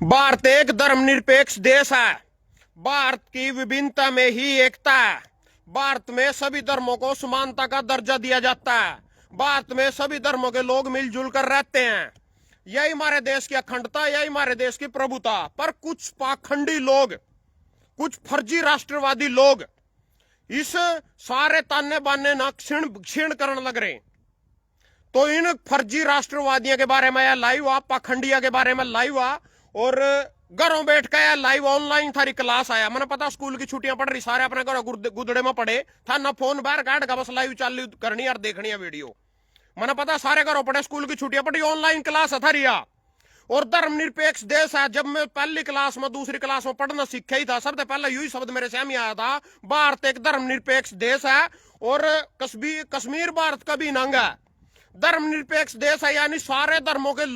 भारत एक धर्मनिरपेक्ष देश है। भारत की विभिन्नता में ही एकता है। भारत में सभी धर्मों को समानता का दर्जा दिया जाता है। भारत में सभी धर्मों के लोग मिलजुल कर रहते हैं। यही हमारे देश की अखंडता, यही हमारे देश की प्रभुता। पर कुछ पाखंडी लोग, कुछ फर्जी राष्ट्रवादी लोग इस सारे ताने बाने ना क्षीण करने लग रहे। तो इन फर्जी राष्ट्रवादियों के बारे में लाइव हुआ, पाखंडिया के बारे में लाइव हुआ, और घरों बैठ के लाइव ऑनलाइन थारी क्लास आया। मैंने पता स्कूल की छुट्टियां पड़ रही, सारे अपने घर गुदड़े में पड़े था ना, फोन बाहर काट का बस लाइव चालू करनी और देखनी है वीडियो। मैंने पता सारे घरों पड़े, स्कूल की छुट्टियां पड़ी, ऑनलाइन क्लास है थारिया। और धर्मनिरपेक्ष देश है। जब मैं पहली क्लास में दूसरी क्लास में पढ़ना सीखा ही था, सबसे पहले यही शब्द मेरे सामने आया था, भारत एक धर्मनिरपेक्ष देश है और कश्मीर भारत का भी अंग है। धर्मनिरपेक्ष देश है यानी सारे धर्मों के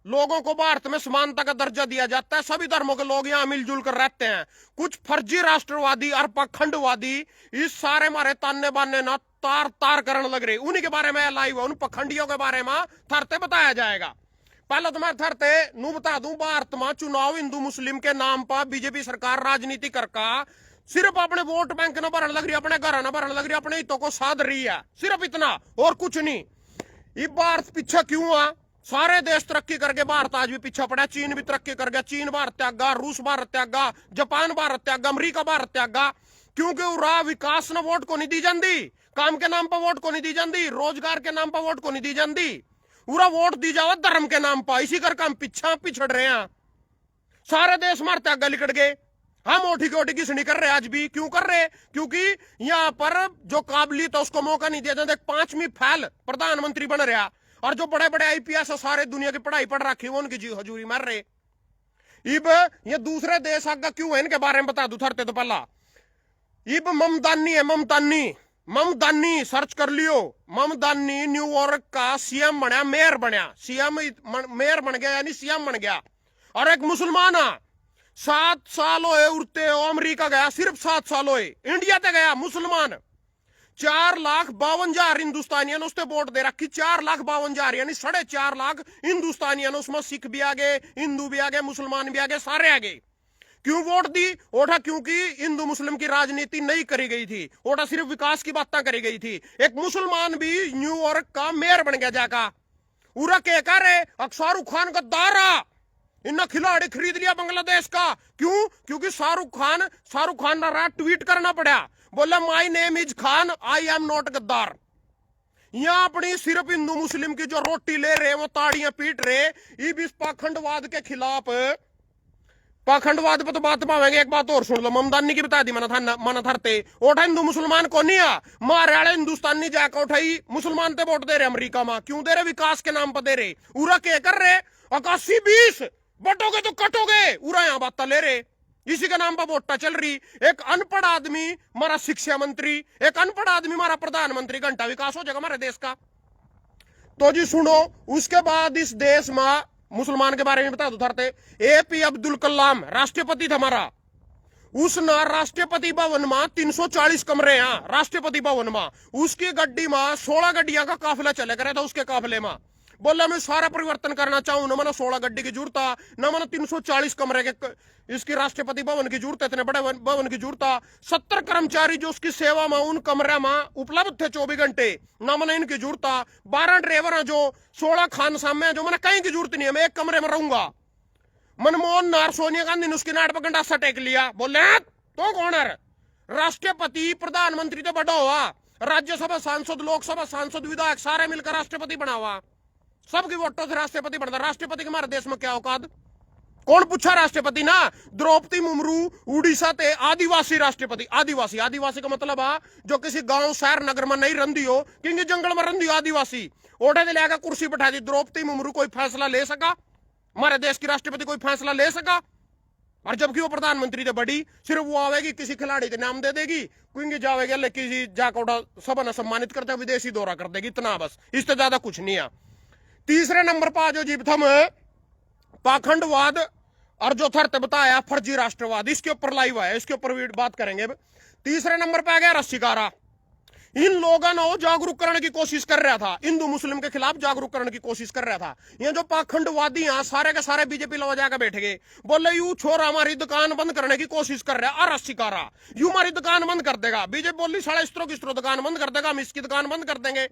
लोगों को भारत में समानता का दर्जा दिया जाता है। सभी धर्मों के लोग यहाँ मिलजुल कर रहते हैं। कुछ फर्जी राष्ट्रवादी और पखंडवादी इस सारे हमारे ताने बाने ना तार तार करने लग रहे। उन्हीं के बारे में लाइव, उन पखंडियों के बारे में थरते बताया जाएगा। पहले तो मैं थरते नू बता दूं, भारत में चुनाव हिंदू मुस्लिम के नाम पर बीजेपी सरकार राजनीति करका सिर्फ अपने वोट बैंक न भरने लग रही, अपने घर न भरने लग रही, अपने हितों को साध रही है, सिर्फ इतना और कुछ नहीं। ये भारत पीछा क्यों हुआ? सारे देश तरक्की करके भारत आज भी पीछा पड़ा। चीन भी तरक्की कर गया, चीन भारत त्यागा, रूस भारत त्यागा, जापान भारत त्यागा, अमरीका भारत त्यागा। क्योंकि उरा विकास न वोट को नहीं दी जाती, काम के नाम पर वोट को नहीं दी जाती, रोजगार के नाम पर वोट को नहीं दी जाती, पूरा वोट दी जावा धर्म के नाम पर। इसी करके हम पीछा पिछड़ रहे हैं। सारे देश मार त्यागा लिकड़ गए। हम ओठी की ओठी घिसनी कर रहे आज भी। क्यों कर रहे? क्योंकि यहाँ पर जो काबिलियत है उसको मौका नहीं दिया जाता। 5वीं फैल प्रधानमंत्री बन रहा और जो बड़े बड़े आईपीएस सारे दुनिया की पढ़ाई पढ़ रखी वो उनकी हजूरी मार रहे। इब ये दूसरे देश आगे क्यों है इनके बारे में बता दू थरते तो पहला। इब ममदानी है, ममदानी सर्च कर लियो। ममदानी न्यूयॉर्क का सीएम बनया, मेयर बनया, सीएम मेयर बन गया यानी सीएम बन गया। और एक मुसलमान है, 7 साल होए उड़ते हो, अमेरिका गया, सिर्फ 7 साल होए, इंडिया तक गया मुसलमान। 4,52,000 हिंदुस्तानियों ने उसने वोट दे रखी। 4,52,000 यानी 4.5 लाख हिंदुस्तानियों ने, उसमें सिख भी आ गए, हिंदू भी आ गए, मुसलमान भी आ गए, सारे आ गए। क्यों वोट दी? ओठा क्योंकि हिंदू मुस्लिम की राजनीति नहीं करी गई थी, ओठा सिर्फ विकास की बातें करी गई थी। एक मुसलमान भी न्यूयॉर्क का मेयर बन गया जाका। उरा क्या कह रहे? शाहरुख खान का दारा इन खिलाड़ी खरीद लिया बांग्लादेश का। क्यों? क्योंकि शाहरुख खान ना ट्वीट करना पड़ा, बोला my name is Khan, I am not गद्दार। यहां अपनी सिर्फ हिंदू मुस्लिम की जो रोटी ले रहे वो ताड़ियां पीट रहे। इस पाखंडवाद के खिलाफ, पाखंडवाद पर तो बात पावेंगे। एक बात और सुन लो, ममदानी की बता दी मना थरते ओठा हिंदू मुसलमान को नहीं आ मारे वाले हिंदुस्तानी जाकर उठाई मुसलमान ते वोट दे रहे अमेरिका में। क्यों दे रहे? विकास के नाम पर दे रहे। उरा क्या कर रहे? 81-20 बटोगे तो कटोगे, उरा यहां बात ले रहे। इसी के नाम पर वोटा चल रही। एक अनपढ़ आदमी हमारा शिक्षा मंत्री, एक अनपढ़ आदमी हमारा प्रधानमंत्री, घंटा विकास हो जाएगा हमारे देश का। तो जी सुनो, उसके बाद इस देश में मुसलमान के बारे में बता दो थरते। एपी अब्दुल कलाम राष्ट्रपति था हमारा। उसने राष्ट्रपति भवन में 340 कमरे हैं राष्ट्रपति भवन में। उसकी गड्डी में 16 गड्डियां का काफिला चले करे था। उसके काफिले में बोला मैं सारा परिवर्तन करना चाहूं, न मैंने 16 गड्डी की जरूरत, न मैंने 340 कमरे के इसकी राष्ट्रपति भवन की जरूरत है, इतने बड़े भवन की जरूरत। 70 कर्मचारी जो उसकी सेवा में उन कमरे में उपलब्ध थे 24 घंटे, न मैंने इनकी जरूरत। 12 ड्राइवर हैं जो 16 खानसामे हैं जो मैंने कहीं की जरूरत नहीं है, मैं एक कमरे में रहूंगा। मनमोहन नार सोनिया गांधी ने उसकी नाट पर गंडासा टेक लिया। बोले तो कौन है? राष्ट्रपति प्रधानमंत्री तो बड़ा हुआ, राज्यसभा सांसद, लोकसभा सांसद, विधायक सारे मिलकर राष्ट्रपति बना हुआ। सबकी वोटों से राष्ट्रपति बनता। राष्ट्रपति के हमारे देश में क्या औकात? कौन पूछा राष्ट्रपति ना? द्रौपदी मुर्मू उड़ीसा ते आदिवासी राष्ट्रपति। आदिवासी का मतलब है जो किसी गांव शहर नगर में नहीं रंदी हो, क्योंकि जंगल में रंदी हो आदिवासी। ओढ़े दे लेगा, कुर्सी बैठा दी। द्रौपदी मुर्मू कोई फैसला ले सका? हमारे देश की राष्ट्रपति कोई फैसला ले सका? और जबकि वो प्रधानमंत्री तो बड़ी, सिर्फ वो आवेगी किसी खिलाड़ी के नाम दे देगी, क्योंकि जावेगी किसी जाकर सभा ने सम्मानित करते विदेशी दौरा कर देगी, इतना बस, इससे ज्यादा कुछ नहीं है। तीसरे नंबर पर जो जीवथम पाखंडवाद और जो थरते बताया फर्जी राष्ट्रवाद, इसके ऊपर लाइव है, इसके ऊपर भी बात करेंगे। तीसरे नंबर पे आ गया रस्सीकारा। इन लोगों ने जागरूक करने की कोशिश कर रहा था, हिंदू मुस्लिम के खिलाफ जागरूक करने की कोशिश कर रहा था। ये जो पाखंडवादी हैं सारे के सारे बीजेपी लवा जाकर बैठ गए, बोले यू छोरा हमारी दुकान बंद करने की कोशिश कर रहा है, शिकारा यू हमारी दुकान बंद कर देगा। बीजेपी बोली साढ़े इस तरह दुकान बंद कर देगा, हम इसकी दुकान बंद कर देंगे।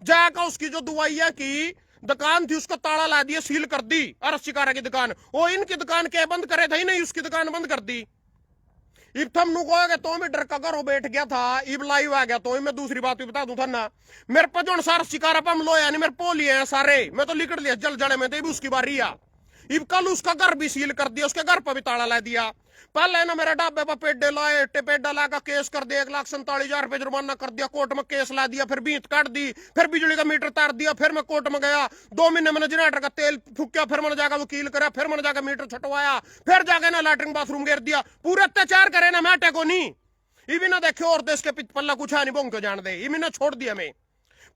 जाकर उसकी जो दुआइया की दुकान थी उसको ताला ला दिया, सील कर दी शिकारा की दुकान। वो इनकी दुकान क्या बंद करे थे ही नहीं, उसकी दुकान बंद कर दी। इब थम नु कहोगे तो मैं डर का घर बैठ गया था, इब लाइव आ गया तो मैं दूसरी बात भी बता दूं था ना, मेरे पर जो सारा शिकारा पर हम लोया नहीं, मेरे पोलिए हैं सारे, मैं तो लिकड़ लिया जल जड़े में, तो उसकी बारी आ। इब कल उसका घर भी सील कर दिया, उसके घर पर भी ताला ला दिया। पहले ना मेरे ढाबे पर पेडे लाए, पेडा लाकर केस कर दिया, 1,47,000 रुपए जुर्माना कर दिया, कोर्ट में केस ला दिया, फिर बीत काट दी, फिर बिजली का मीटर तार दिया, फिर मैं कोर्ट में गया, 2 महीने मैंने जनरेटर का तेल फूकिया, फिर मैंने जाकर वकील करा, फिर मैंने जाकर मीटर छटवाया, फिर जाकर ना लैट्रिन बाथरूम घेर दिया। पूरे अत्याचार करे ना मैं टेको नहीं, ये भी ना देखे और देश के पल्ला कुछ है नहीं, बोंग क्यों जान दे, ये भी ना छोड़ दिया मैं।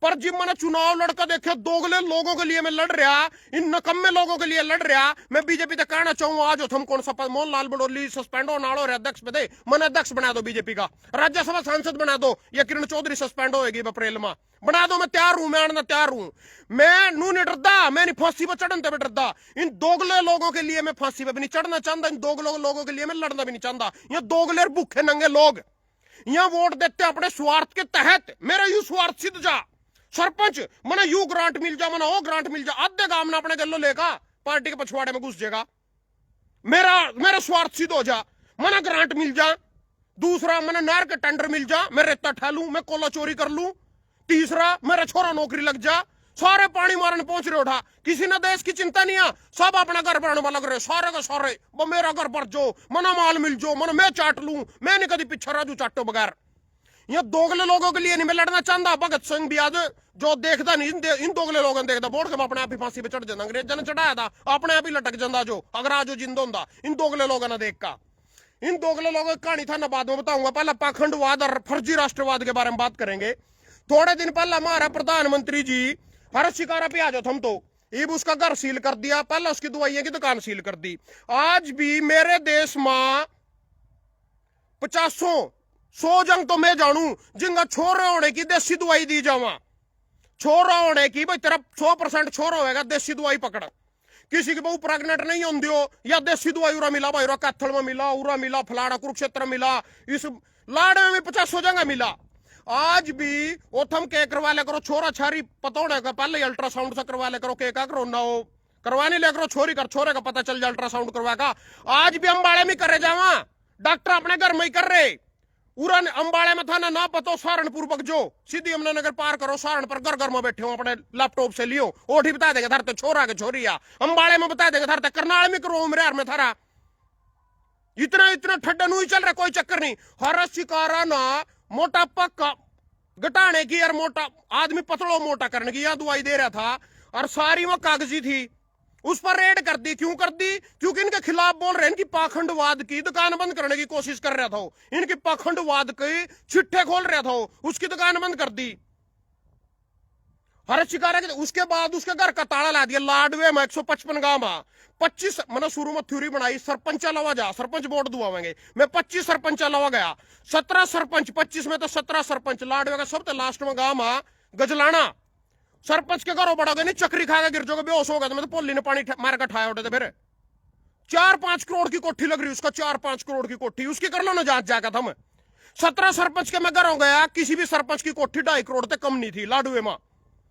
पर जब मैंने चुनाव लड़का देखे, दोगले लोगों के लिए मैं लड़ रहा, इन नकम्मे लोगों के लिए लड़ रहा। मैं बीजेपी तक कहना चाहूँ, आज हम कौन सा मोहन लाल बडोली सस्पेंड हो नाड़ो अध्यक्ष पे दे, मन अध्यक्ष बना दो, बीजेपी का राज्यसभा सांसद बना दो, या किरण चौधरी सस्पेंड होगी अप्रैल में, बना दो, मैं तैयार हूं, मैं आना तैयार हूं। मैं नू नहीं डरदा, मैं नहीं फांसी पर चढ़ने पर डरदा। इन दोगले लोगों के लिए मैं फांसी पर भी नहीं चढ़ना चाहता, इन दोगले लोगों के लिए मैं लड़ना भी नहीं चाहता। ये दोगले भूखे नंगे लोग यहाँ वोट देते अपने स्वार्थ के तहत, मेरा यू स्वार्थ सिद्ध जा सरपंच मना यू ग्रांट मिल जा, मना वो ग्रांट मिल जा, आधे काम ना अपने गलो लेगा, पार्टी के पछवाड़े में घुस जाएगा, मेरा स्वार्थ सिद्ध हो जा, मना ग्रांट मिल जा। दूसरा मना नहर के टेंडर मिल जा, मैं रेता ठा लूं, मैं कोला चोरी कर लूं। तीसरा मेरा छोरा नौकरी लग जा, सारे पानी मारने पहुंच रहे उठा, किसी ने देश की चिंता नहीं है, सब अपना घर बनाने वाला लग रहे, सारे का सारे वो मेरा घर पर जो मना माल मिल जो, मना मैं चाट लूं, मैं नहीं कभी पीछे राजू चाटो बगैर। ये दोगले लोगों के लिए नहीं मैं लड़ना चाहता। भगत सिंह भी आज जो देखता नहीं, इन दोगले लोगों ने देखता, बोर्ड के अपने आप ही फांसी पे चढ़ जाता, अंग्रेजों ने चढ़ाया था, अपने आप ही लटक जाता जो, अगर आज जिंदा होता इन दोगले लोगों ने देख का। इन दोगले लोगों की कहानी था ना बाद में बताऊंगा, पहले पाखंडवाद और फर्जी राष्ट्रवाद के बारे में बात करेंगे। थोड़े दिन पहले हमारा प्रधानमंत्री जी हर शिकारा पे आ जाओ हम तो, इब उसका घर सील कर दिया, पहले उसकी दवाइयों की दुकान सील कर दी। आज भी मेरे देश में 50-100 जंग तो मैं जानू जिनका छोरे होने की देसी दवाई दी जावा, छोरा होने की भाई तेरा 100% छोरा होगा, देसी दवाई पकड़। किसी की बहु प्रेग्नेंट नहीं होंगी हो, या देसी दवाई उरा मिला भाई, कैथल में मिला, उरा मिला, फलाड़ा कुरुक्षेत्र मिला, इस लाड़े में 50 जगह मिला। आज भी वो थम के करवा ले करो, छोरा छारी पता होने का पहले अल्ट्रासाउंड से करवा ले करो, के का करो ना हो करवाने ले करो, छोरी कर छोरे का पता चल जाए अल्ट्रासाउंड करवा का। आज भी अंबाड़े में करे जावा, डॉक्टर अपने घर में ही कर रहे, उरन अंबाड़े में था ना पतो सहारनपुर बगजो, सीधी यमुनानगर पार करो, सहारण पर घर में बैठे हो, अपने लैपटॉप से लियो, ओठी बता देगा धरते छोरा के छोरिया, अंबाड़े में बता देगा धरते करनाल में करो, उमरियार में थारा इतना ठड्डा नहीं चल रहा, कोई चक्कर नहीं। हर शिकारा ना मोटापा घटाने की और मोटा आदमी पतलो मोटा करने की यह दवाई दे रहा था, और सारी वो कागजी थी, उस पर रेड कर दी। क्यों कर दी? क्योंकि इनके खिलाफ बोल रहे हैं, इनकी पाखंडवाद की दुकान बंद करने की कोशिश कर रहा था, इनकी पाखंडवाद के चिट्ठे खोल रहा था, उसकी दुकान बंद कर दी हर शिकारा के। उसके बाद उसके घर का ताला ला दिया, लाडवे में 155 गांव में 25 मैंने शुरू में थ्योरी बनाई, सरपंच लवा जा, सरपंच वोट दुआवेंगे, मैं 25 सरपंच लवा गया, 17 सरपंच, 25 में तो 17 सरपंच, लाडवे का सबसे लास्ट में गांव में गजलाना, सरपंच के घरों बढ़ोगे नहीं, चक्री खाकर गिर जाओगे, बेहोश होगा, तो मैं तो पोली ने पानी मार कर ठाया उठे थे। फिर 4-5 करोड़ की कोठी लग रही, उसका 4-5 करोड़ की कोठी, उसकी कर लो ना जांच जाकर था। मैं 17 सरपंच के मैं घरों गया, किसी भी सरपंच की कोठी 2.5 करोड़ तक कम नहीं थी लाडुए में,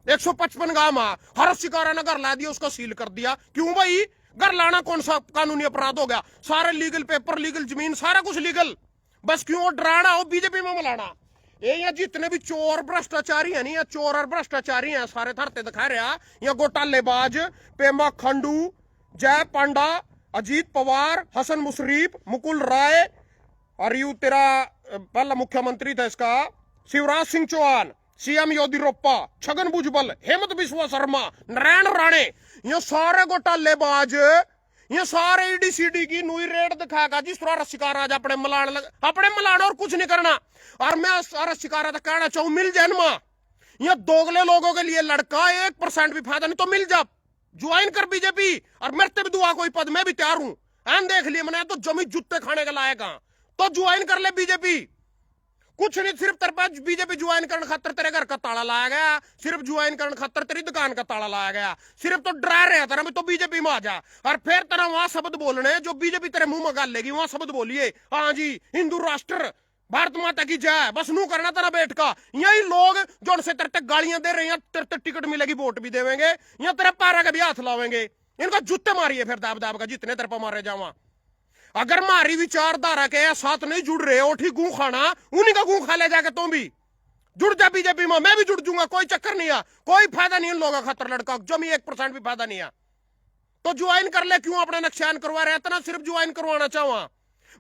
155 गांव में। हर शिकारा ने घर ला दिया, उसका सील कर दिया। क्यों भाई? घर लाना कौन सा कानूनी अपराध हो गया? सारे लीगल पेपर, लीगल जमीन, सारा कुछ लीगल, बस क्यों डराना हो बीजेपी में मिलाना। ये जितने भी चोर भ्रष्टाचारी है, नहीं या चोर और भ्रष्टाचारी हैं, सारे धरते दिखा रहा, या घोटालेबाज पेमा खंडू, जय पांडा, अजीत पवार, हसन मुशरीफ, मुकुल राय, और यू तेरा पहला मुख्यमंत्री था इसका शिवराज सिंह चौहान, सीएम येदियुरप्पा, छगन भुजबल, हेमंत बिस्वा शर्मा, नारायण राणे, ये सारे घोटालेबाज, ये सारे ईडीसीडी की नई रेड दिखाएगा जिस तरह शिकारा आज अपने मलान और कुछ नहीं करना। और मैं सारा शिकारा तक कहना चाहूं, मिल जाए ना ये दोगले लोगों के लिए लड़का 1% भी फायदा नहीं, तो मिल जा, ज्वाइन कर बीजेपी, और मरते भी दुआ कोई पद, मैं भी तैयार हूं। एन देख लिए मैंने तो जमी जूते खाने के लायक, तो ज्वाइन कर ले बीजेपी, कुछ नहीं, सिर्फ तेरे पास बीजेपी ज्वाइन करने खातर तेरे घर का ताला लाया गया, सिर्फ ज्वाइन करने खातर तेरी दुकान का ताला लाया गया, सिर्फ तो डरा रहा तेरा मैं तो बीजेपी में आ जा, और फिर तेरा वहां शब्द बोलने जो बीजेपी तेरे मुंह में गाल लेगी, वहां शब्द बोलिए हाँ जी हिंदू राष्ट्र भारत माता की जय, बस नू करना तेरा बैठ का। यही लोग जो उनसे तेरे तक गालियां दे रहे हैं, तेरे तक टिकट मिलेगी वोट भी देवेंगे, या तेरे पैरा का भी हाथ लावेंगे, इनका जूते मारिए फिर दाब दाब का जितने तेरे पर मारे जावा। अगर मारी विचारधारा के साथ नहीं जुड़ रहे हो ठीक गू खाना, उन्हीं का गू खा ले जाके तुम भी जुड़ जा बीजेपी में, मैं भी जुड़ जाऊंगा, कोई चक्कर नहीं है, कोई फायदा नहीं इन लोगों का खतर लड़का जमी 1% भी फायदा नहीं है, तो ज्वाइन कर ले, क्यों अपना नुकसान करवा रहे इतना, सिर्फ ज्वाइन करवाना चाहवा।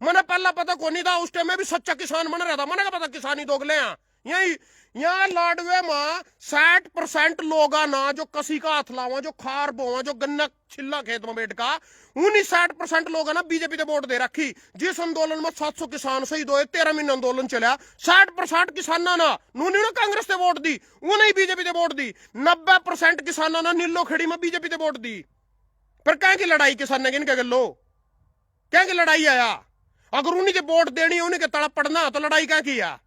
मैंने पहला पता को नहीं था, उस टाइम में भी सच्चा किसान बन रहा था, मैंने का पता किसानी दोगले हैं यही। यहाँ लाडवे में 60% लोग ना जो कसी का हाथ लावा, जो खार बोवा, जो गन्ना छिल्ला खेत में बैठ का, उन्हीं 60% लोग ना बीजेपी ने वोट दे रखी। जिस आंदोलन में 700 किसान शहीद हुए, 13 महीने आंदोलन चला, 60% किसाना ना उन्होंने ना कांग्रेस ने वोट दी, उन्हें बीजेपी ने वोट दी। 90% किसाना ना नीलो खेड़ी में बीजेपी ने वोट दी। पर क्या की लड़ाई किसान ने किनके गलो, क्या की लड़ाई आया, अगर उन्हीं के वोट देनी, उन्हीं के तड़प पड़ना, तो लड़ाई क्या किया।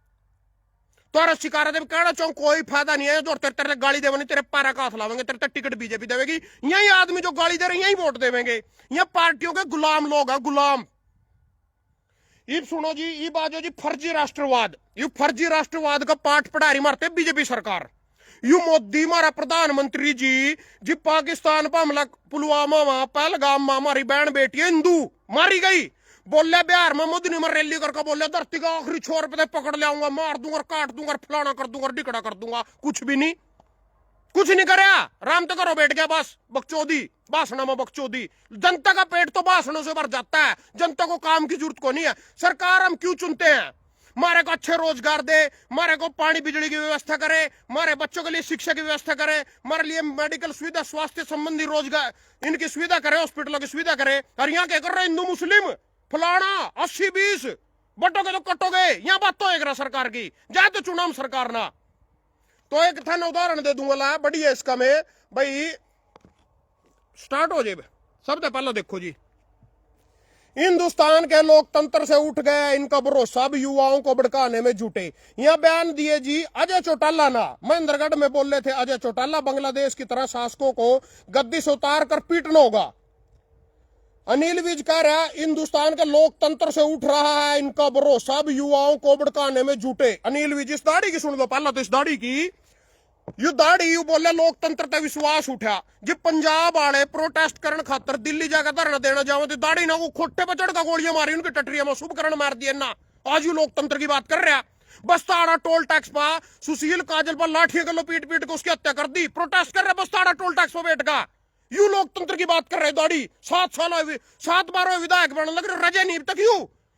तो शिकारा देव कहना चाहूं कोई फायदा नहीं है, जो तेरे तेरे गाली देवे तेरे पैरा का हाथ लावेंगे, तेरे तक टिकट बीजेपी देवेगी, यही आदमी जो गाली दे रहे यही वोट देवेंगे, ये पार्टियों के गुलाम लोग हैं, गुलाम। ये सुनो जी, ये बाजो जी फर्जी राष्ट्रवाद, ये फर्जी राष्ट्रवाद का पाठ पढ़ा रही मारते बीजेपी सरकार। यू मोदी हमारा प्रधानमंत्री जी पाकिस्तान पर हमला पुलवामा में पहलगाम में हमारी बहन बेटी हिंदू मारी गई, बोले बिहार में मोदी ने मैं रैली करके बोले धरती का आखिरी छोर पे पकड़ ले आऊंगा, मार दूंगा, काट दूंगा, फलाना कर दूंगा, डिकड़ा कर दूंगा, कुछ भी नहीं, कुछ नहीं करे, राम तो करो बैठ गया, बस बकचोदी, भाषणों में बकचोदी। जनता का पेट तो भाषणों से भर जाता है, जनता को काम की जरूरत को नहीं है। सरकार हम क्यों चुनते हैं, मारे को अच्छे रोजगार दे, मारे को पानी बिजली की व्यवस्था करे, मारे बच्चों के लिए शिक्षा की व्यवस्था करे, हमारे लिए मेडिकल सुविधा, स्वास्थ्य संबंधी रोजगार इनकी सुविधा करे, हॉस्पिटलों की सुविधा करे। और यहाँ क्या कर रहे हिंदू मुस्लिम फलाना 80-20 बटोगे तो कटोगे, यहाँ बात तो एक सरकार की, जाए तो चुनाव सरकार ना। तो एक था उदाहरण दे दूंगा ला, बड़ी है इसका में भाई, स्टार्ट हो जाए सबसे पहले देखो जी, हिंदुस्तान के लोकतंत्र से उठ गए इनका भरोसा, भी युवाओं को भड़काने में जुटे। यहां बयान दिए जी अजय चौटाला ना, महेंद्रगढ़ में बोल रहे थे अजय चौटाला, बांग्लादेश की तरह शासकों को गद्दी से उतार कर पीटना होगा। अनिल विज कह रहा है हिंदुस्तान के लोकतंत्र से उठ रहा है इनका भरोसा, भी युवाओं को भड़काने में जुटे। अनिल विज, इस दाढ़ी की सुन लो पहला तो, इस दाढ़ी की यू दाढ़ी यू बोले लोकतंत्र पे विश्वास उठा। जब पंजाब वाले प्रोटेस्ट करने खातर दिल्ली जाकर धरना देना जाओ तो दाढ़ी ना वो खोटे पे चढ़ का गोलियां मारी, उनकी टटरिया में शुभकरण मार दिए ना, आज यू लोकतंत्र की बात कर रहा। बस्ताड़ा टोल टैक्स पा सुशील काजल पर लाठियां गलो पीट पीट के उसकी हत्या कर दी, प्रोटेस्ट कर रहे बस्ताड़ा टोल टैक्स पर बैठ का, यू लोकतंत्र की बात कर रहे। दाढ़ी 7 बार विधायक बनने लग रहे, रजे नहीं तक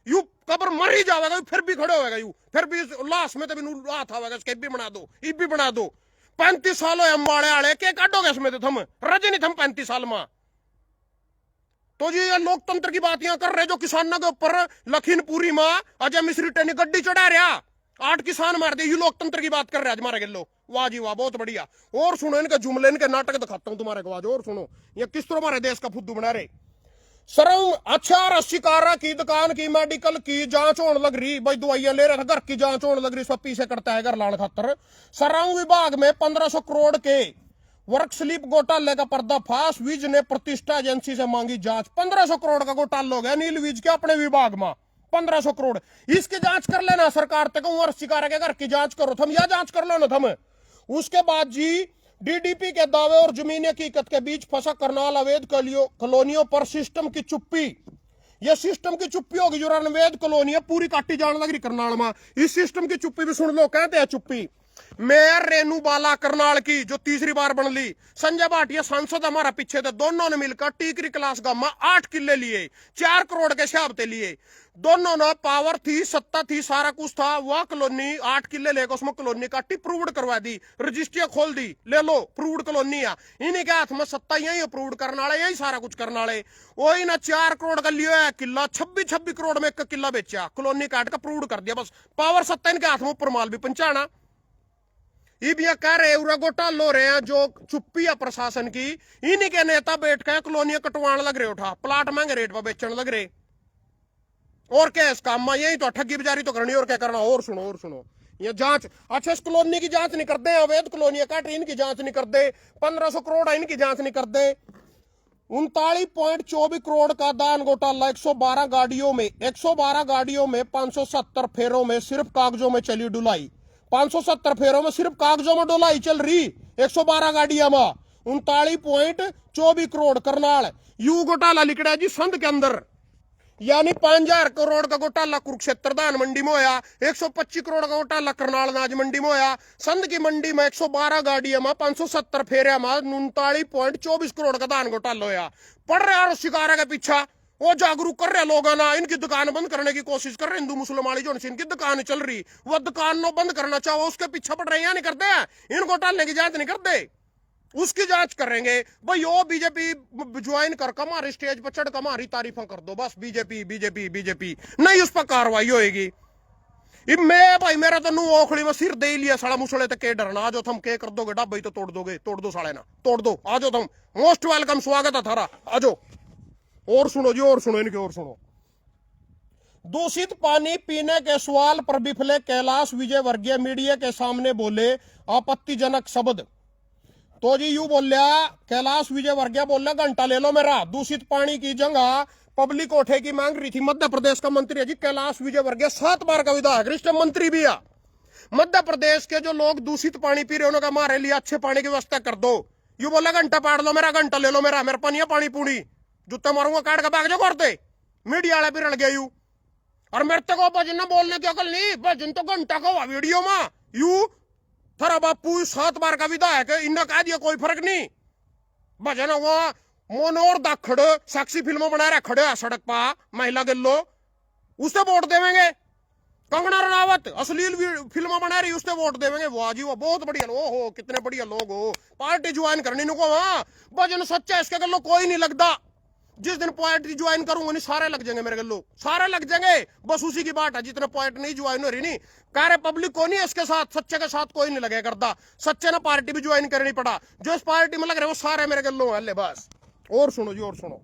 यू कबर मर ही जाएगा, फिर भी खड़े होगा, यू फिर भी लाश में तभी हाथ आवेगा, इसके भी बना दो, ई भी बना दो। 35 साल हो अम्बाड़े आले के काटोगे इसमें तो थम रजे नहीं थम 35 साल में। तो जी ये लोकतंत्र की बात यहां कर रहे, जो किसानों के ऊपर लखीमपुरी में अजय मिश्री टेनी गड्डी चढ़ा रहा, 8 किसान मार दिए, ये लोकतंत्र की बात कर रहे आज हमारे गिल्लो। वाह जी वाह, बहुत बढ़िया। और सुनो इनके जुमले, इनके नाटक दिखाता हूं तुम्हारे को आज, और सुनो ये किस तरह हमारे देश का फुद्दू बना रहे। सरंग अच्छा शिकारा की दुकान की मेडिकल की जांच होने लग रही, भाई दवाइयां ले रहा था, घर की जांच होने लग रही, सब पीछे करता है घर लाने खातर। सरंग विभाग में 1500 करोड़ के वर्क स्लिप घोटाले का पर्दाफाश, विज ने प्रतिष्ठा एजेंसी से मांगी जांच। 1500 करोड़ का घोटाला हो गया नील विज के अपने विभाग में, 1500 करोड़, इसकी जांच कर लेना सरकार तक, वर्ष शिकारा के घर की जांच करो थम, या जांच कर लो ना थम। उसके बाद जी डीडीपी के दावे और जमीनी हकीकत के बीच फंसा करनाल अवैध कॉलोनियों पर सिस्टम की चुप्पी। ये सिस्टम की चुप्पी होगी, जो अवैध कॉलोनियां पूरी काटी जाने लगी करनाल में, इस सिस्टम की चुप्पी भी सुन लो, कहते हैं चुप्पी। मेयर रेनू बाला करनाल की जो तीसरी बार बन ली, संजय भाटिया सांसद हमारा पीछे थे, दोनों ने मिलकर टीकरी क्लास गांव 8 किले लिए, 4 करोड़ के शहाबते लिए। दोनों ने पावर थी, सत्ता थी, सारा कुछ था, वह कॉलोनी 8 किले लेकर उसमें कॉलोनी काटी, अप्रूव्ड करवा दी, रजिस्ट्रियां खोल दी, ले लो अप्रूव्ड कॉलोनी है। इन्हीं के हाथ में सत्ता, यही अप्रूव्ड करने वाले, यही सारा कुछ करने वाले। वही ना 4 करोड़ का लिया है किला, 26 करोड़ में एक किला बेचा, कॉलोनी काट कर अप्रूव्ड कर दिया, बस पावर सत्ता इनके हाथ में, ऊपर माल भी पहुंचाना। ये भी कह रहे उरा घोटाला हो रहे हैं, जो चुप्पी है प्रशासन की, इन्हीं के नेता बैठ के कॉलोनियां कटवाने लग रहे, उठा प्लाट महंगे रेट पर बेचने लग रहे। और क्या इस काम में, यही तो ठगी बिजारी तो करनी, और क्या करना। और सुनो ये जांच, अच्छा इस कॉलोनी की जांच नहीं करते, अवैध कॉलोनी काट इनकी जांच नहीं करते, 1500 करोड़ इनकी जांच नहीं करते। 39.24 करोड़ का दान घोटाला, 112 गाड़ियों में 570 फेरों में सिर्फ कागजों में चली डुलाई, 570 फेरों में सिर्फ कागजों में डुलाई चल रही 112 गाड़ियां में। 39.24 करोड़ करनाल यू घोटाला लिखड़ा जी संध के अंदर, यानी 5000 करोड़ का घोटाला कुरुक्षेत्र दान मंडी में होया, 125 करोड़ का घोटाला करनाल अनाज मंडी में होया। संध की मंडी में 112 गाड़ियां में 570 फेरिया में 39.24 करोड़ का दान घोटाला होया। पड़ रहे यार शिकारा के पीछा, वो जागरूक कर रहे लोग ना, इनकी दुकान बंद करने की कोशिश कर रहे हिंदू मुस्लिम वाली, जो इनकी दुकान चल रही वो दुकान नो बंद करना चाहो, उसके पीछे पड़ रहे हैं, नहीं करते हैं, इन घोटाले की जांच नहीं करते, उसकी जांच करेंगे भाई। वो बीजेपी ज्वाइन कर हमारे स्टेज पर चढ़ कर हमारी तारीफा कर दो बस, बीजेपी नहीं, उस पर कार्रवाई होएगी। मैं भाई मेरा तो नू ओखली में सिर दे लिया साला मुसले तक के डरना, आज तुम के कर दोगे डब्बई तो तोड़ दो साले ना, तोड़ दो, आज तुम मोस्ट वेलकम, स्वागत है थारा, आज। और सुनो जी, और सुनो इनके, और सुनो। दूषित पानी पीने के सवाल पर बिफले कैलाश विजयवर्गीय मीडिया के सामने बोले आपत्तिजनक शब्द। तो जी यू बोल लिया, कैलाश विजयवर्गीय बोल रहा घंटा ले लो मेरा, दूषित पानी की जगह पब्लिक कोठे की मांग रही थी। मध्य प्रदेश का मंत्री है जी कैलाश विजयवर्गीय, 7 बार का विधायक, रिष्ट मंत्री भी है। मध्य प्रदेश के जो लोग दूषित पानी पी रहे उन्होंने हमारे लिए अच्छे पानी की व्यवस्था कर दो। यू बोला घंटा पाड़ लो मेरा, घंटा ले लो मेरा, मेरे पानी पानी पूरी जूते मारूंगा काट का बैग जो करते। मीडिया वाले भी रल गए यू, और मेरे तक भजन बोलने की अकल नहीं, भजन तो घंटा का हुआ वीडियो में। यू थारा बापू 7 बार का विधायक है, इन्हें कह दिया कोई फर्क नहीं। भजन हुआ मनोहर दाखड़ साक्षी फिल्मों बना रहा खड़े है सड़क पा महिला गिल्लो, उससे वोट देवेंगे। कंगना रनावत अश्लील फिल्म बना रही, उससे वोट देवेंगे। वाह जी वाह, बहुत बढ़िया लोग हो, कितने बढ़िया लोग हो, पार्टी ज्वाइन करनी नुको। हाँ भजन सच्चा, इसके गल्लो कोई नहीं लगता। जिस दिन पार्टी ज्वाइन करूंगा नहीं सारे लग जाएंगे मेरे गल्लो, सारे लग जाएंगे, बस उसी की बात है। जितने पॉइंट नहीं ज्वाइन हो रही नहीं कह रहे पब्लिक को नहीं, इसके साथ सच्चे के साथ कोई नहीं लगे करता। सच्चे ने पार्टी भी ज्वाइन करनी पड़ा, जो इस पार्टी में लग रहे वो सारे मेरे गल्लो है बस। और सुनो जी, और सुनो।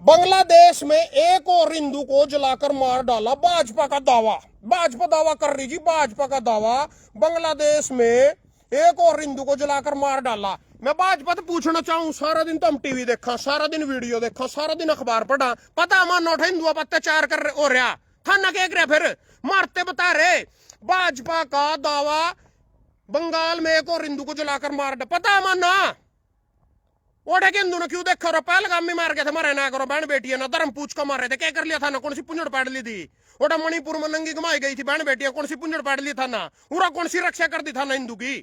बांग्लादेश में एक और हिंदू को जलाकर मार डाला, भाजपा का दावा, भाजपा दावा कर रही जी, भाजपा का दावा, बांग्लादेश में एक और हिंदू को जलाकर मार डाला। मैं भाजपा तो पूछना चाहूं, सारा दिन तो हम टीवी देखा, सारा दिन वीडियो देखा, सारा दिन अखबार पढ़ा, पता हमारा नोट हिंदुओं पर अत्याचार कर रहे हो रहा थाना के रहे, फिर मारते बता रहे। भाजपा का दावा, बंगाल में एक और हिंदू को जलाकर मार डाला, पता हमारा ओढ़े के हिंदू ने क्यों देखा रहा, पहलगाम में मार गए थे, मारे ना करो बहन बेटी है ना, धर्म पूछ कर मार रहे थे, क्या कर लिया था ना, कौन सी पुंजड़ पाड़ ली थी, ओटा मणिपुर में नंगी घुमाई गई थी बहन बेटियां, कौन सी पुंजड़ पाड़ ली था ना, पूरा कौन सी रक्षा कर दी था ना हिंदू की।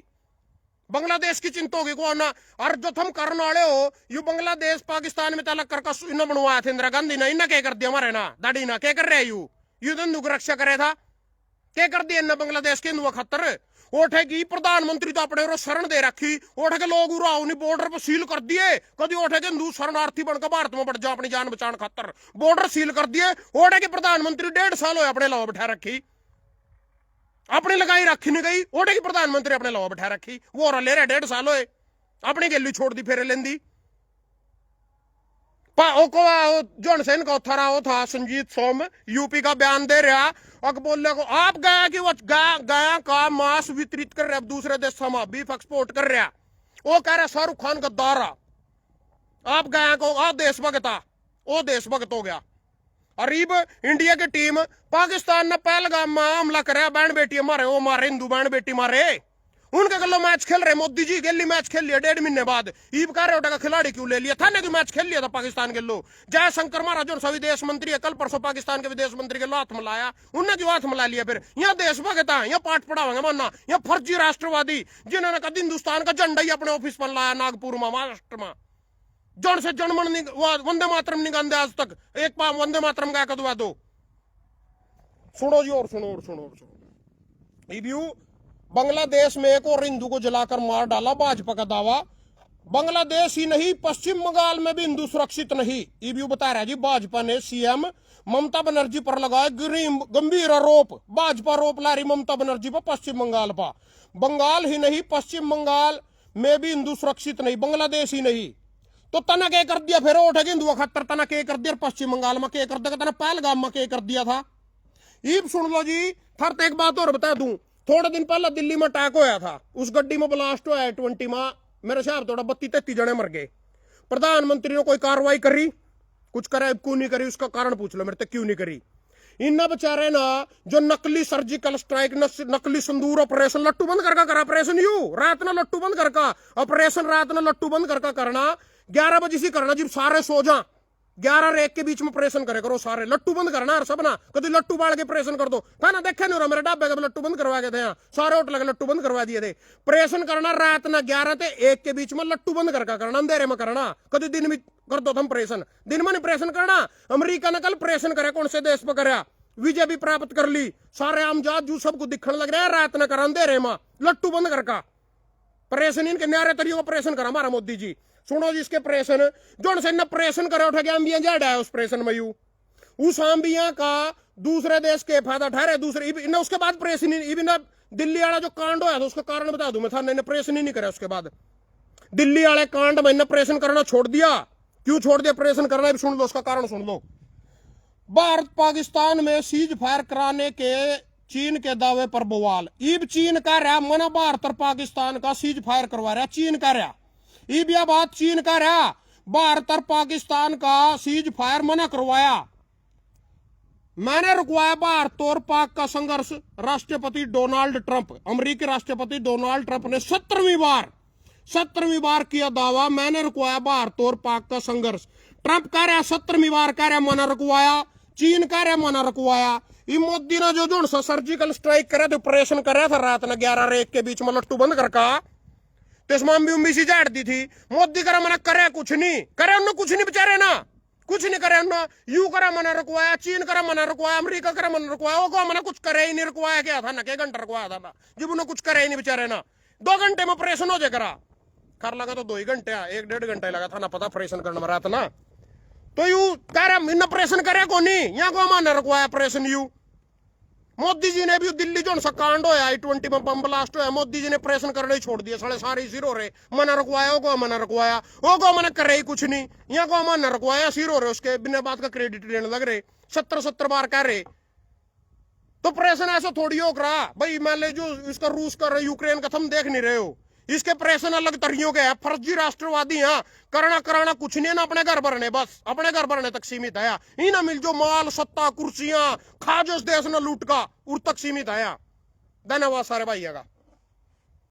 बांग्लादेश की चिंता होगी कौन ना, और जो तुम करने वाले हो यू बांग्लादेश पाकिस्तान में तलक कर इन्हें बनवाया था इंदिरा गांधी ने, इन्हें क्या कर दिया हमारे ना दाढ़ी ना, क्या कर रहे यू हिंदू की रक्षा करे था, क्या कर दिया इन्हें बांग्लादेश के हिंदुओं खतर। ओठे की प्रधानमंत्री तो अपने शरण दे रखी, ओठे के लोग बॉर्डर पर सील कर दिए, कभी ओठे के हिंदू शरणार्थी बनकर भारत में बढ़ जाओ अपनी जान बचाने खातर, बॉर्डर सील कर दिए। ओठे के प्रधानमंत्री 1.5 साल हो अपने लाओ बैठा रखी, अपनी लगाई रखी नहीं गई, ओठे की प्रधानमंत्री अपने लाओ बैठा रखी, वो ले रहे 1.5 साल हो अपनी गेली छोड़ दी फेरे लेंदी। जॉन सेन का था, था संजीत सोम यूपी का बयान दे रहा, अब बोलने को आप गया कि वो गया का मांस वितरित कर रहे, अब दूसरे देशों में बीफ एक्सपोर्ट कर रहा, वो कह रहा शाहरुख खान गद्दार, आप गया को आप देशभक्त, वो देशभक्त हो गया। अरीब इंडिया की टीम पाकिस्तान ने पहलगाम में हमला करे, बहन बेटी मारे, वो मारे हिंदू बहन बेटी मारे, उनके गल्लो मैच खेल रहे। मोदी जी गेली मैच खेल लिया 1.5 महीने बाद, ईब कह रहे का खिलाड़ी क्यों ले लिया था, ने मैच खेल लिया था पाकिस्तान के लो। जयशंकर महाराज जो विदेश मंत्री है, कल परसों पाकिस्तान के विदेश मंत्री के लो हाथ मिलाया, उन्हें क्यों हाथ मिला लिया। फिर यहाँ देशभक्त है, यहाँ पाठ पढ़ावांगे मानना, यहाँ फर्जी राष्ट्रवादी जिन्होंने कभी हिंदुस्तान का झंडा ही अपने ऑफिस पर लाया नागपुर में महाराष्ट्र में, जन से जनमन वंदे मातरम नहीं गांधे आज तक, एक पाम वंदे मातरम गा कदवा दो। सुनो जी, और सुनो, और सुनो, और सुनो। बांग्लादेश में एक और हिंदू को जलाकर मार डाला, भाजपा का दावा। बांग्लादेश ही नहीं पश्चिम बंगाल में भी हिंदू सुरक्षित नहीं, ईबीयू बता रहा है जी। भाजपा ने सीएम ममता बनर्जी पर लगाया गंभीर आरोप, भाजपा आरोप ला रही ममता बनर्जी पर पश्चिम बंगाल पर। बंगाल ही नहीं पश्चिम बंगाल में भी हिंदू सुरक्षित नहीं, बांग्लादेश ही नहीं। तो तना के कर दिया फिर उठ हिंदुआ खातर तना के कर दिया पश्चिम बंगाल में के कर दिया तना पहलगाम में के कर दिया था। इब सुन लो जी थर एक बात और बता दूं, थोड़े दिन पहले दिल्ली में अटैक होया था, उस गड्डी में ब्लास्ट होया 20 में, मेरे हिसाब थोड़ा 32-33 जने मर गए। प्रधानमंत्री ने कोई कार्रवाई करी? कुछ करे क्यों नहीं करी? उसका कारण पूछ लो मेरे तक, क्यों नहीं करी? इन बेचारे ना जो नकली सर्जिकल स्ट्राइक नकली संदूर ऑपरेशन लट्टू बंद करका करा, ऑपरेशन यू रात ना लट्टू बंद करका, ऑपरेशन रात ना लट्टू बंद करका करना, 11 बजे से करना जब सारे सो जा, 11 और 1 के बीच में ऑपरेशन करे करो सारे, लट्टू बंद करना और सब ना कभी लट्टू बाल के ऑपरेशन कर दो था ना, देखे नहीं रहा मेरे ढाबे का लट्टू बंद करवा के थे, सारे होटल के लट्टू बंद करवा दिए थे। ऑपरेशन करना रात ना 11 से 1 के बीच में लट्टू बंद करका करना, अंधेरे में करना, कभी दिन में कर दो हम ऑपरेशन, दिन में ऑपरेशन करना। अमेरिका ने कल ऑपरेशन करे, कौन से देश पर कराया, विजय भी प्राप्त कर ली, सारे आमजाद जू सबको दिखने लग रहा है, रात न करा अंधेरे में लट्टू बंद करका ऑपरेशन, इनके न्यारे तरीके ऑपरेशन करा हमारा मोदी जी। सुनो जी इसके ऑपरेशन जो से ऑपरेशन करे उठा के अंबिया जाड़ा है उस ऑपरेशन में यू उस अंबिया का दूसरे देश के फायदा ठहरे दूसरे इन्हें, उसके बाद ऑपरेशन दिल्ली वाला जो कांड होया था उसका कारण बता दूं मैं था, ऑपरेशन ही नहीं करे उसके बाद दिल्ली वाले कांड में ऑपरेशन करना छोड़ दिया। क्यों छोड़ दिया ऑपरेशन करना? भी सुन लो उसका कारण सुन लो। भारत पाकिस्तान में सीज फायर कराने के चीन के दावे पर बवाल। इब चीन कह रहा मना भारत और पाकिस्तान का सीज फायर करवा रहा, चीन कह रहा इब यह बात चीन कह रहा भारत और पाकिस्तान का सीज फायर मना करवाया, मैंने रुकवाया भारत और पाक का संघर्ष। राष्ट्रपति डोनाल्ड ट्रंप, अमेरिकी राष्ट्रपति डोनाल्ड ट्रंप ने 17वीं बार किया दावा, मैंने रुकवाया भारत और पाक का संघर्ष। ट्रंप कह रहा 17वीं बार कह रहा मना रुकवाया, चीन कह रहा मना रुकवाया। ये मोदी ने जो सर्जिकल स्ट्राइक करे थे, ऑपरेशन कर रहा था रात में 11 और 1 के बीच में लट्टू बंद करका, तेसमाम भी उम्मी सी झाड़ दी थी। मोदी करा मना करे कुछ नहीं करे, उन्होंने कुछ नहीं बेचारे ना, कुछ नहीं करे उन्होंने। यू करा मना रुकवाया, चीन करा मना रुकवाया, अमेरिका करा मना रुकवाया, वो को मना कुछ करे ही नहीं, रुकवाया क्या था ना, क्या घंटा रुकवाया था ना, जब उन्होंने कुछ करे ही नहीं बेचारे ना। 2 घंटे में ऑपरेशन हो जाए करा, कर लगा तो 2 ही घंटे, 1-1.5 घंटे लगा था ना पता ऑपरेशन करने में रात ना। तो यू कह रहा इन ऑपरेशन करे को नहीं, यहाँ को माना रुकवाया ऑपरेशन यू। मोदी जी ने भी दिल्ली जो सा कांड होया I-20 में बम ब्लास्ट होया, मोदी जी ने ऑपरेशन करने ही छोड़ दिया, सारे सिर हो रहे, मना रुकवाया वो को मना रुकवाया, वो को मना कर रही कुछ नहीं, यहाँ को मना रुकवाया, सिर हो रहे उसके बिना बात का क्रेडिट लेने लग रहे, 70 बार कह रहे। तो ऑपरेशन ऐसा थोड़ी हो रहा भाई, मान ले जो इसका रूस कर रहे यूक्रेन का, तुम देख नहीं रहे हो, इसके ऑपरेशन अलग तरीकों के हैं, फर्जी राष्ट्रवादी हैं, कराना कुछ नहीं है ना, अपने घर भरने, बस अपने घर भरने तक सीमित है। ही ना मिल जो माल सत्ता कुर्सियां खा जो देश न लूट का उर तक सीमित है। धन्यवाद सारे भाइयों का।